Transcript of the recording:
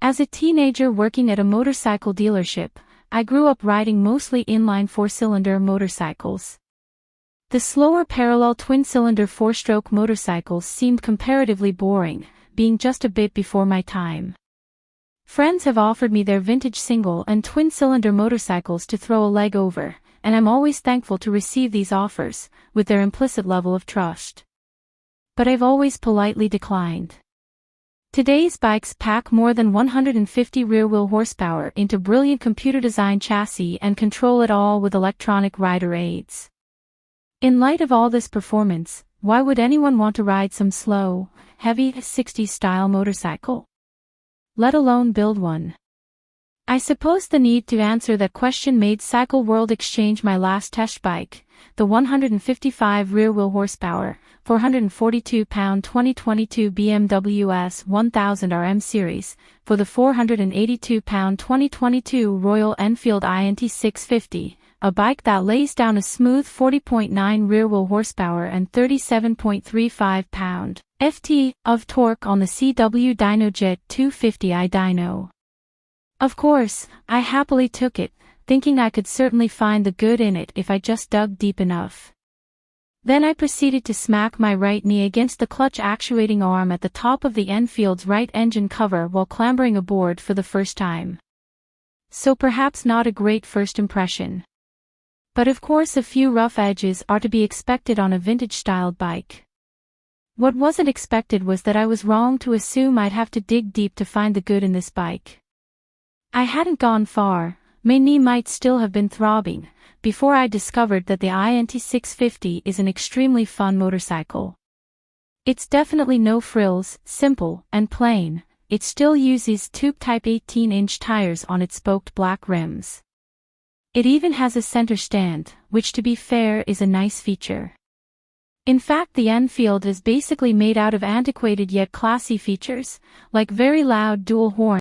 As a teenager working at a motorcycle dealership, I grew up riding mostly inline four-cylinder motorcycles. The slower parallel twin-cylinder four-stroke motorcycles seemed comparatively boring, being just a bit before my time. Friends have offered me their vintage single and twin-cylinder motorcycles to throw a leg over, and I'm always thankful to receive these offers, with their implicit level of trust. But I've always politely declined. Today's bikes pack more than 150 rear-wheel horsepower into brilliant computer-designed chassis and control it all with electronic rider aids. In light of all this performance, why would anyone want to ride some slow, heavy 60s-style motorcycle? Let alone build one. I suppose the need to answer that question made Cycle World exchange my last test bike, the 155 rear-wheel horsepower, 442-pound 2022 BMW S 1000 RM series, for the 482-pound 2022 Royal Enfield INT650, a bike that lays down a smooth 40.9 rear-wheel horsepower and 37.35 pound-ft of torque on the CW Dynojet 250i dyno. Of course, I happily took it, thinking I could certainly find the good in it if I just dug deep enough. Then I proceeded to smack my right knee against the clutch actuating arm at the top of the Enfield's right engine cover while clambering aboard for the first time. So perhaps not a great first impression. But of course a few rough edges are to be expected on a vintage-styled bike. What wasn't expected was that I was wrong to assume I'd have to dig deep to find the good in this bike. I hadn't gone far, my knee might still have been throbbing, before I discovered that the INT650 is an extremely fun motorcycle. It's definitely no frills, simple and plain. It still uses tube-type 18-inch tires on its spoked black rims. It even has a center stand, which to be fair is a nice feature. In fact, the Enfield is basically made out of antiquated yet classy features, like very loud dual horns